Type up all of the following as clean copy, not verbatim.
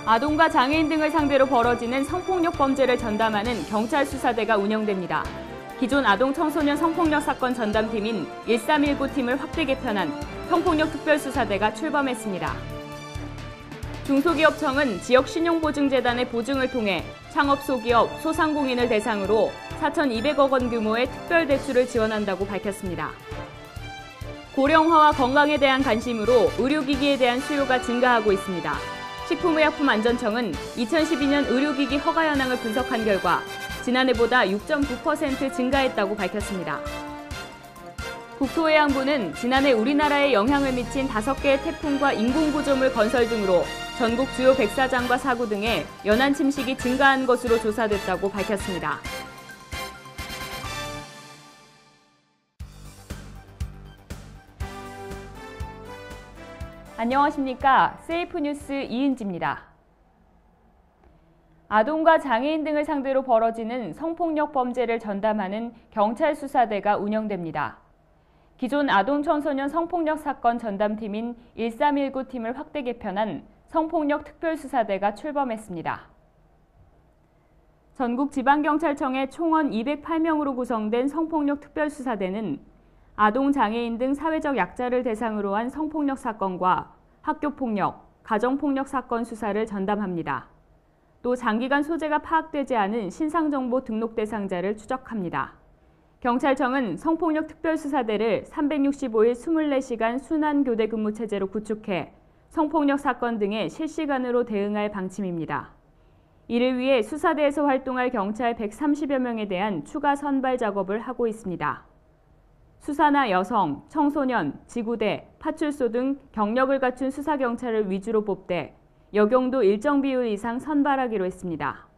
아동과 장애인 등을 상대로 벌어지는 성폭력 범죄를 전담하는 경찰 수사대가 운영됩니다. 기존 아동 청소년 성폭력 사건 전담팀인 1319 팀을 확대 개편한 성폭력 특별수사대가 출범했습니다. 중소기업청은 지역신용보증재단의 보증을 통해 창업 소기업, 소상공인을 대상으로 4,200억 원 규모의 특별대출을 지원한다고 밝혔습니다. 고령화와 건강에 대한 관심으로 의료기기에 대한 수요가 증가하고 있습니다. 식품의약품안전청은 2012년 의료기기 허가 현황을 분석한 결과 지난해보다 6.9% 증가했다고 밝혔습니다. 국토해양부는 지난해 우리나라에 영향을 미친 5개의 태풍과 인공구조물 건설 등으로 전국 주요 백사장과 사구 등에 연안 침식이 증가한 것으로 조사됐다고 밝혔습니다. 안녕하십니까. 세이프뉴스 이은지입니다. 아동과 장애인 등을 상대로 벌어지는 성폭력 범죄를 전담하는 경찰 수사대가 운영됩니다. 기존 아동 청소년 성폭력 사건 전담팀인 1319 팀을 확대 개편한 성폭력 특별수사대가 출범했습니다. 전국지방경찰청의 총원 208명으로 구성된 성폭력 특별수사대는 아동, 장애인 등 사회적 약자를 대상으로 한 성폭력 사건과 학교폭력, 가정폭력 사건 수사를 전담합니다. 또 장기간 소재가 파악되지 않은 신상정보 등록 대상자를 추적합니다. 경찰청은 성폭력 특별수사대를 365일 24시간 순환교대 근무 체제로 구축해 성폭력 사건 등에 실시간으로 대응할 방침입니다. 이를 위해 수사대에서 활동할 경찰 130여 명에 대한 추가 선발 작업을 하고 있습니다. 수사나 여성, 청소년, 지구대, 파출소 등 경력을 갖춘 수사경찰을 위주로 뽑되 여경도 일정 비율 이상 선발하기로 했습니다.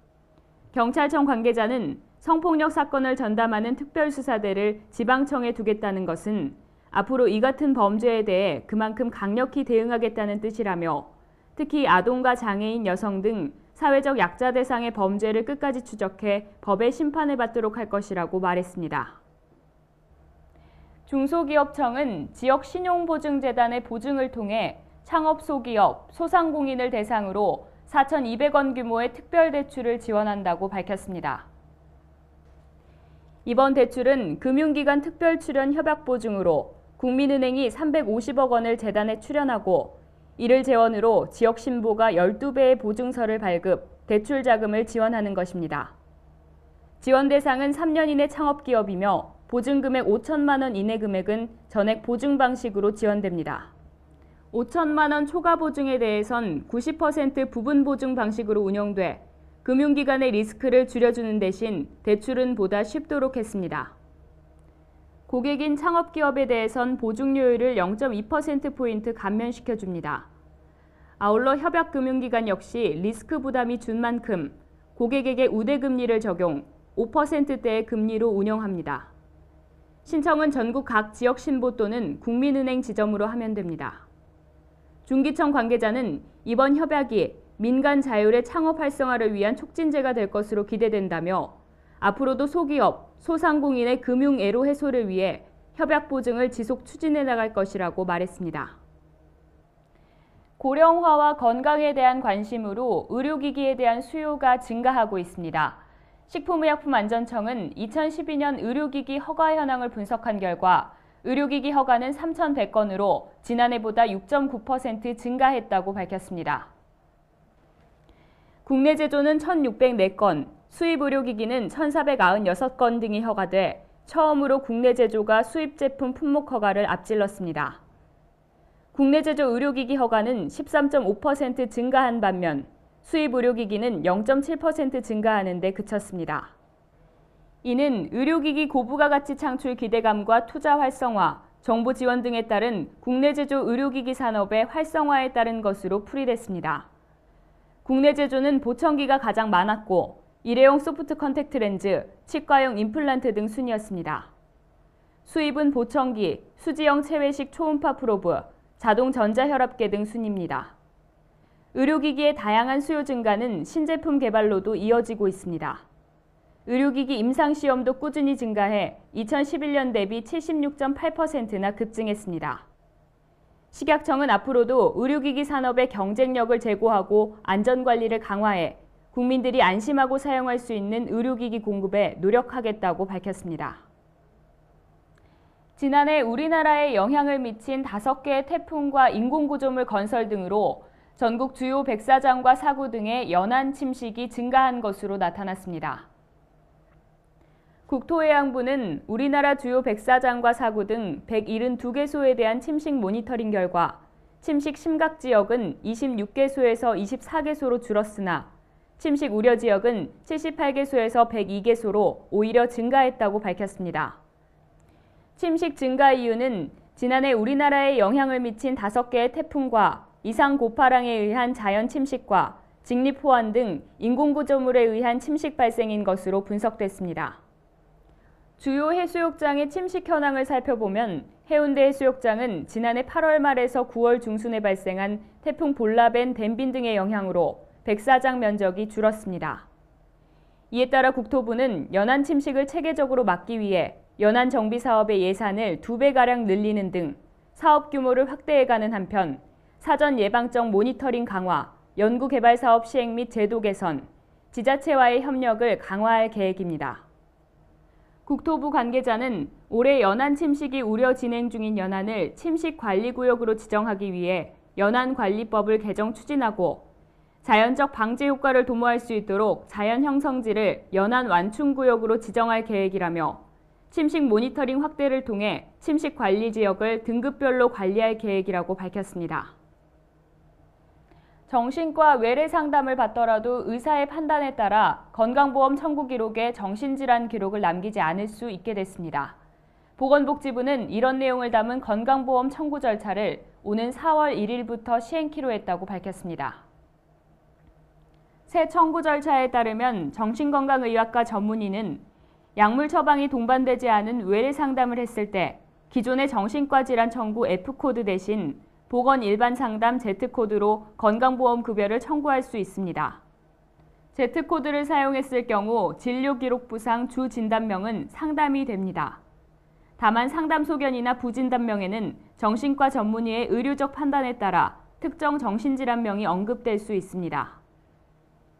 경찰청 관계자는 성폭력 사건을 전담하는 특별수사대를 지방청에 두겠다는 것은 앞으로 이 같은 범죄에 대해 그만큼 강력히 대응하겠다는 뜻이라며 특히 아동과 장애인, 여성 등 사회적 약자 대상의 범죄를 끝까지 추적해 법의 심판을 받도록 할 것이라고 말했습니다. 중소기업청은 지역신용보증재단의 보증을 통해 창업 소기업, 소상공인을 대상으로 4,200원 규모의 특별대출을 지원한다고 밝혔습니다. 이번 대출은 금융기관 특별출연 협약보증으로 국민은행이 350억 원을 재단에 출연하고 이를 재원으로 지역신보가 12배의 보증서를 발급, 대출 자금을 지원하는 것입니다. 지원 대상은 3년 이내 창업기업이며 보증금액 5천만 원 이내 금액은 전액 보증 방식으로 지원됩니다. 5천만 원 초과 보증에 대해선 90% 부분 보증 방식으로 운영돼 금융기관의 리스크를 줄여주는 대신 대출은 보다 쉽도록 했습니다. 고객인 창업기업에 대해선 보증료율을 0.2%포인트 감면시켜줍니다. 아울러 협약금융기관 역시 리스크 부담이 준 만큼 고객에게 우대금리를 적용, 5%대의 금리로 운영합니다. 신청은 전국 각 지역신보 또는 국민은행 지점으로 하면 됩니다. 중기청 관계자는 이번 협약이 민간 자율의 창업 활성화를 위한 촉진제가 될 것으로 기대된다며 앞으로도 소기업, 소상공인의 금융애로 해소를 위해 협약 보증을 지속 추진해 나갈 것이라고 말했습니다. 고령화와 건강에 대한 관심으로 의료기기에 대한 수요가 증가하고 있습니다. 식품의약품안전청은 2012년 의료기기 허가 현황을 분석한 결과 의료기기 허가는 3,100건으로 지난해보다 6.9% 증가했다고 밝혔습니다. 국내 제조는 1,604건, 수입 의료기기는 1,496건 등이 허가돼 처음으로 국내 제조가 수입 제품 품목 허가를 앞질렀습니다. 국내 제조 의료기기 허가는 13.5% 증가한 반면 수입 의료기기는 0.7% 증가하는 데 그쳤습니다. 이는 의료기기 고부가 가치 창출 기대감과 투자 활성화, 정부 지원 등에 따른 국내 제조 의료기기 산업의 활성화에 따른 것으로 풀이됐습니다. 국내 제조는 보청기가 가장 많았고 일회용 소프트 컨택트 렌즈, 치과용 임플란트 등 순이었습니다. 수입은 보청기, 수지형 체외식 초음파 프로브, 자동 전자혈압계 등 순입니다. 의료기기의 다양한 수요 증가는 신제품 개발로도 이어지고 있습니다. 의료기기 임상시험도 꾸준히 증가해 2011년 대비 76.8%나 급증했습니다. 식약청은 앞으로도 의료기기 산업의 경쟁력을 제고하고 안전관리를 강화해 국민들이 안심하고 사용할 수 있는 의료기기 공급에 노력하겠다고 밝혔습니다. 지난해 우리나라에 영향을 미친 5개의 태풍과 인공구조물 건설 등으로 전국 주요 백사장과 사구 등의 연안 침식이 증가한 것으로 나타났습니다. 국토해양부는 우리나라 주요 백사장과 사구 등 172개소에 대한 침식 모니터링 결과 침식 심각 지역은 26개소에서 24개소로 줄었으나 침식 우려 지역은 78개소에서 102개소로 오히려 증가했다고 밝혔습니다. 침식 증가 이유는 지난해 우리나라에 영향을 미친 5개의 태풍과 이상 고파랑에 의한 자연 침식과 직립호환 등 인공구조물에 의한 침식 발생인 것으로 분석됐습니다. 주요 해수욕장의 침식 현황을 살펴보면 해운대 해수욕장은 지난해 8월 말에서 9월 중순에 발생한 태풍 볼라벤, 댐빈 등의 영향으로 백사장 면적이 줄었습니다. 이에 따라 국토부는 연안 침식을 체계적으로 막기 위해 연안 정비 사업의 예산을 2배가량 늘리는 등 사업 규모를 확대해가는 한편 사전 예방적 모니터링 강화, 연구개발 사업 시행 및 제도 개선, 지자체와의 협력을 강화할 계획입니다. 국토부 관계자는 올해 연안 침식이 우려 진행 중인 연안을 침식관리구역으로 지정하기 위해 연안관리법을 개정 추진하고 자연적 방제 효과를 도모할 수 있도록 자연 형성지를 연안 완충구역으로 지정할 계획이라며 침식 모니터링 확대를 통해 침식 관리 지역을 등급별로 관리할 계획이라고 밝혔습니다. 정신과 외래 상담을 받더라도 의사의 판단에 따라 건강보험 청구 기록에 정신질환 기록을 남기지 않을 수 있게 됐습니다. 보건복지부는 이런 내용을 담은 건강보험 청구 절차를 오는 4월 1일부터 시행키로 했다고 밝혔습니다. 새 청구 절차에 따르면 정신건강의학과 전문의는 약물 처방이 동반되지 않은 외래 상담을 했을 때 기존의 정신과 질환 청구 F코드 대신 보건 일반 상담 Z코드로 건강보험 급여를 청구할 수 있습니다. Z코드를 사용했을 경우 진료기록부상 주진단명은 상담이 됩니다. 다만 상담 소견이나 부진단명에는 정신과 전문의의 의료적 판단에 따라 특정 정신질환명이 언급될 수 있습니다.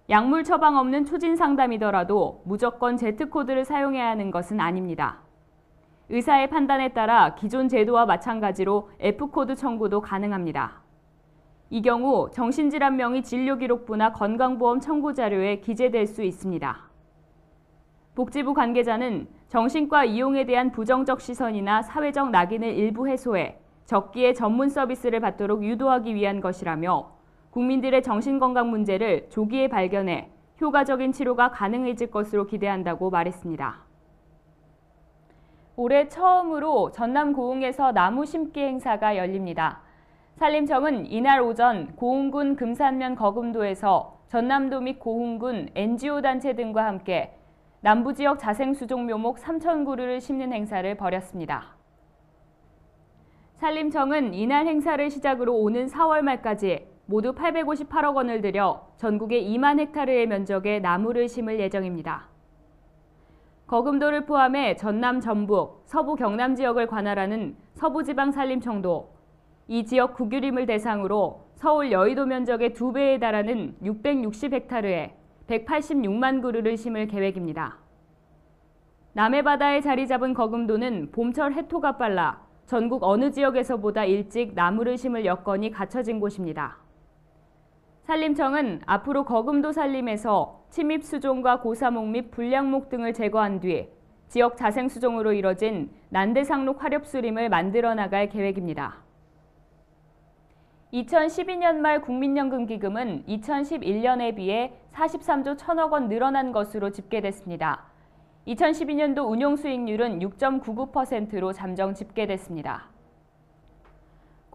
약물 처방 없는 초진 상담이더라도 무조건 Z코드를 사용해야 하는 것은 아닙니다. 의사의 판단에 따라 기존 제도와 마찬가지로 F코드 청구도 가능합니다. 이 경우 정신질환명이 진료기록부나 건강보험 청구 자료에 기재될 수 있습니다. 복지부 관계자는 정신과 이용에 대한 부정적 시선이나 사회적 낙인을 일부 해소해 적기에 전문 서비스를 받도록 유도하기 위한 것이라며 국민들의 정신건강 문제를 조기에 발견해 효과적인 치료가 가능해질 것으로 기대한다고 말했습니다. 올해 처음으로 전남 고흥에서 나무 심기 행사가 열립니다. 산림청은 이날 오전 고흥군 금산면 거금도에서 전남도 및 고흥군 NGO 단체 등과 함께 남부지역 자생수종 묘목 3,000그루를 심는 행사를 벌였습니다. 산림청은 이날 행사를 시작으로 오는 4월 말까지 모두 858억 원을 들여 전국의 2만 헥타르의 면적에 나무를 심을 예정입니다. 거금도를 포함해 전남, 전북, 서부 경남 지역을 관할하는 서부지방산림청도 이 지역 국유림을 대상으로 서울 여의도 면적의 2배에 달하는 660헥타르에 186만 그루를 심을 계획입니다. 남해바다에 자리 잡은 거금도는 봄철 해토가 빨라 전국 어느 지역에서보다 일찍 나무를 심을 여건이 갖춰진 곳입니다. 산림청은 앞으로 거금도 산림에서 침입수종과 고사목 및 불량목 등을 제거한 뒤 지역 자생수종으로 이뤄진 난대상록 화렵수림을 만들어 나갈 계획입니다. 2012년 말 국민연금기금은 2011년에 비해 43조 1천억 원 늘어난 것으로 집계됐습니다. 2012년도 운용수익률은 6.99%로 잠정 집계됐습니다.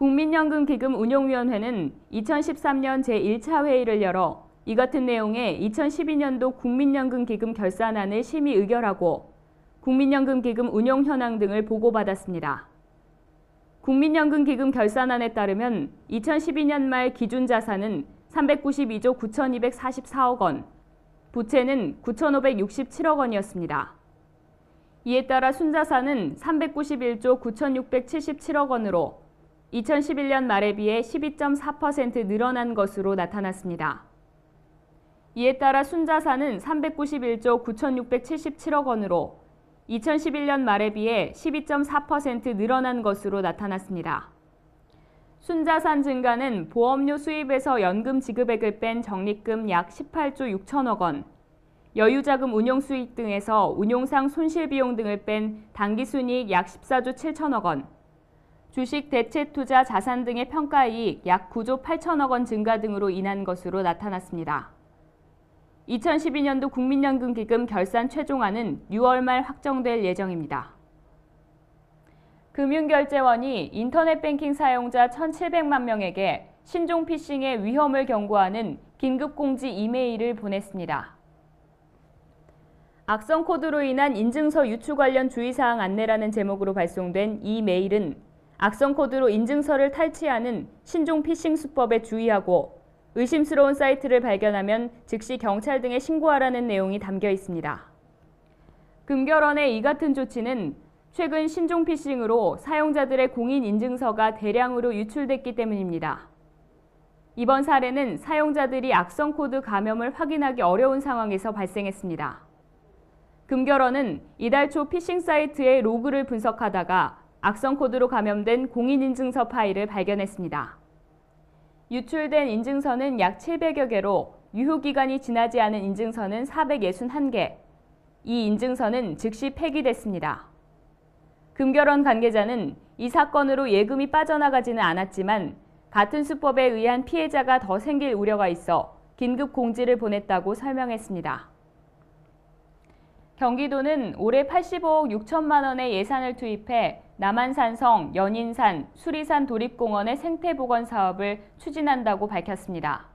국민연금기금 운용위원회는 2013년 제1차 회의를 열어 이 같은 내용의 2012년도 국민연금기금 결산안을 심의 의결하고 국민연금기금 운용 현황 등을 보고받았습니다. 국민연금기금 결산안에 따르면 2012년 말 기준 자산은 392조 9,244억 원, 부채는 9,567억 원이었습니다. 이에 따라 순자산은 391조 9,677억 원으로 2011년 말에 비해 12.4% 늘어난 것으로 나타났습니다. 이에 따라 순자산은 391조 9,677억 원으로 2011년 말에 비해 12.4% 늘어난 것으로 나타났습니다. 순자산 증가는 보험료 수입에서 연금 지급액을 뺀 적립금 약 18조 6천억 원, 여유자금 운용 수익 등에서 운용상 손실 비용 등을 뺀 당기순이익 약 14조 7천억 원, 주식 대체 투자 자산 등의 평가이익 약 9조 8천억 원 증가 등으로 인한 것으로 나타났습니다. 2012년도 국민연금기금 결산 최종안은 6월 말 확정될 예정입니다. 금융결제원이 인터넷 뱅킹 사용자 1,700만 명에게 신종 피싱의 위험을 경고하는 긴급공지 이메일을 보냈습니다. 악성 코드로 인한 인증서 유출 관련 주의사항 안내라는 제목으로 발송된 이 메일은 악성 코드로 인증서를 탈취하는 신종 피싱 수법에 주의하고 의심스러운 사이트를 발견하면 즉시 경찰 등에 신고하라는 내용이 담겨 있습니다. 금결원의 이 같은 조치는 최근 신종 피싱으로 사용자들의 공인인증서가 대량으로 유출됐기 때문입니다. 이번 사례는 사용자들이 악성 코드 감염을 확인하기 어려운 상황에서 발생했습니다. 금결원은 이달 초 피싱 사이트의 로그를 분석하다가 악성 코드로 감염된 공인인증서 파일을 발견했습니다. 유출된 인증서는 약 700여 개로 유효기간이 지나지 않은 인증서는 461개. 이 인증서는 즉시 폐기됐습니다. 금결원 관계자는 이 사건으로 예금이 빠져나가지는 않았지만 같은 수법에 의한 피해자가 더 생길 우려가 있어 긴급 공지를 보냈다고 설명했습니다. 경기도는 올해 85억 6천만 원의 예산을 투입해 남한산성, 연인산, 수리산 도립공원의 생태복원 사업을 추진한다고 밝혔습니다.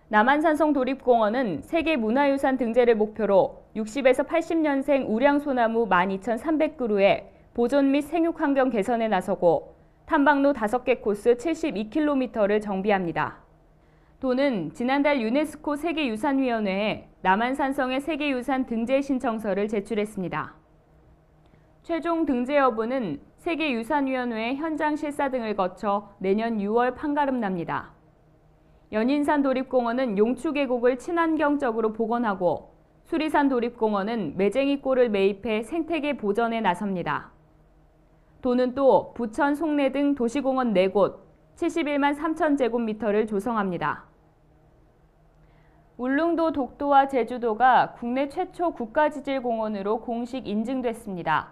남한산성 도립공원은 세계문화유산 등재를 목표로 60에서 80년생 우량소나무 12,300그루의 보존 및 생육환경 개선에 나서고 탐방로 5개 코스 72km를 정비합니다. 도는 지난달 유네스코 세계유산위원회에 남한산성의 세계유산 등재 신청서를 제출했습니다. 최종 등재 여부는 세계유산위원회 현장 실사 등을 거쳐 내년 6월 판가름 납니다. 연인산 도립공원은 용추계곡을 친환경적으로 복원하고 수리산 도립공원은 매쟁이골을 매입해 생태계 보전에 나섭니다. 도는 또 부천, 송내 등 도시공원 4곳, 71만 3천 제곱미터를 조성합니다. 울릉도, 독도와 제주도가 국내 최초 국가지질공원으로 공식 인증됐습니다.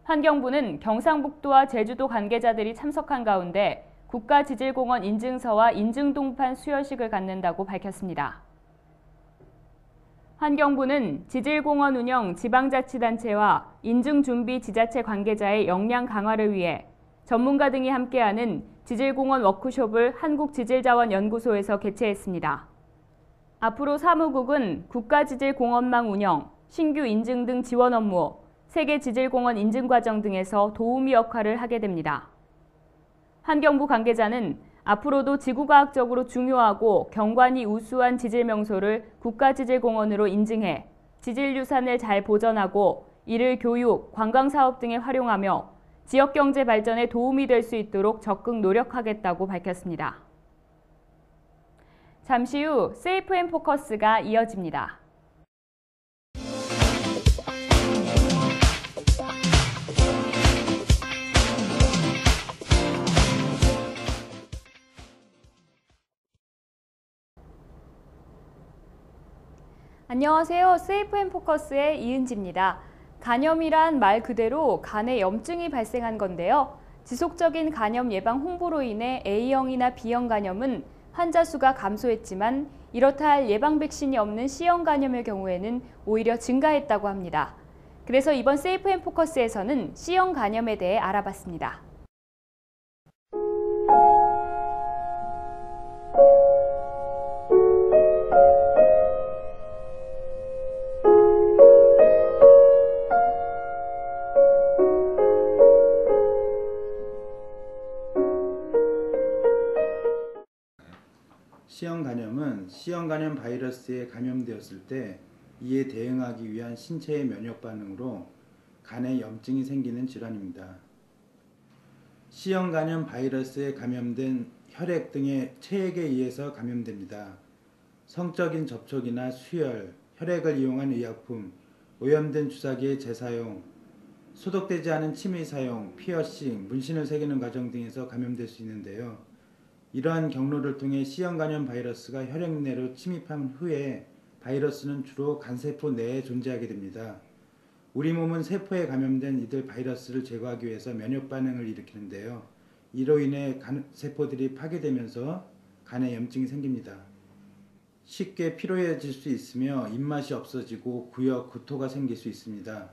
환경부는 경상북도와 제주도 관계자들이 참석한 가운데 국가지질공원 인증서와 인증동판 수여식을 갖는다고 밝혔습니다. 환경부는 지질공원 운영 지방자치단체와 인증준비 지자체 관계자의 역량 강화를 위해 전문가 등이 함께하는 지질공원 워크숍을 한국지질자원연구소에서 개최했습니다. 앞으로 사무국은 국가지질공원망 운영, 신규 인증 등 지원 업무, 세계지질공원 인증 과정 등에서 도우미 역할을 하게 됩니다. 환경부 관계자는 앞으로도 지구과학적으로 중요하고 경관이 우수한 지질명소를 국가지질공원으로 인증해 지질유산을 잘 보전하고 이를 교육, 관광사업 등에 활용하며 지역경제 발전에 도움이 될 수 있도록 적극 노력하겠다고 밝혔습니다. 잠시 후 세이프 앤 포커스가 이어집니다. 안녕하세요. 세이프 앤 포커스의 이은지입니다. 간염이란 말 그대로 간에 염증이 발생한 건데요. 지속적인 간염 예방 홍보로 인해 A형이나 B형 간염은 환자 수가 감소했지만 이렇다 할 예방 백신이 없는 C형 간염의 경우에는 오히려 증가했다고 합니다. 그래서 이번 세이프 앤 포커스에서는 C형 간염에 대해 알아봤습니다. C형 간염은 C형 간염 바이러스에 감염되었을 때 이에 대응하기 위한 신체의 면역 반응으로 간에 염증이 생기는 질환입니다. C형 간염 바이러스에 감염된 혈액 등의 체액에 의해서 감염됩니다. 성적인 접촉이나 수혈, 혈액을 이용한 의약품, 오염된 주사기의 재사용, 소독되지 않은 침의 사용, 피어싱, 문신을 새기는 과정 등에서 감염될 수 있는데요. 이러한 경로를 통해 C형 간염 바이러스가 혈액 내로 침입한 후에 바이러스는 주로 간세포 내에 존재하게 됩니다. 우리 몸은 세포에 감염된 이들 바이러스를 제거하기 위해서 면역 반응을 일으키는데요. 이로 인해 간세포들이 파괴되면서 간에 염증이 생깁니다. 쉽게 피로해질 수 있으며 입맛이 없어지고 구역, 구토가 생길 수 있습니다.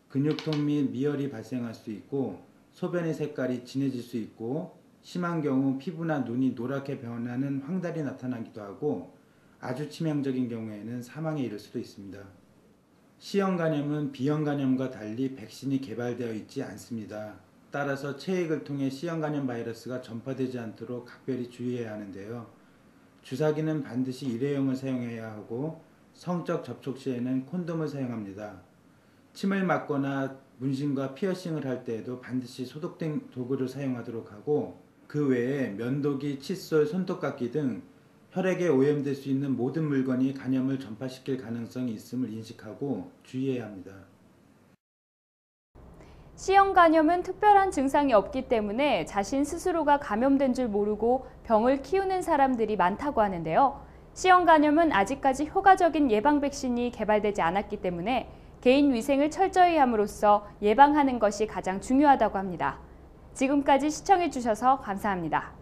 근육통 및 미열이 발생할 수 있고 소변의 색깔이 진해질 수 있고 심한 경우 피부나 눈이 노랗게 변하는 황달이 나타나기도 하고 아주 치명적인 경우에는 사망에 이를 수도 있습니다. C형 간염은 B형 간염과 달리 백신이 개발되어 있지 않습니다. 따라서 체액을 통해 C형 간염 바이러스가 전파되지 않도록 각별히 주의해야 하는데요. 주사기는 반드시 일회용을 사용해야 하고 성적 접촉 시에는 콘돔을 사용합니다. 침을 맞거나 문신과 피어싱을 할 때에도 반드시 소독된 도구를 사용하도록 하고 그 외에 면도기, 칫솔, 손톱깎이 등 혈액에 오염될 수 있는 모든 물건이 간염을 전파시킬 가능성이 있음을 인식하고 주의해야 합니다. C형 간염은 특별한 증상이 없기 때문에 자신 스스로가 감염된 줄 모르고 병을 키우는 사람들이 많다고 하는데요. C형 간염은 아직까지 효과적인 예방 백신이 개발되지 않았기 때문에 개인 위생을 철저히 함으로써 예방하는 것이 가장 중요하다고 합니다. 지금까지 시청해 주셔서 감사합니다.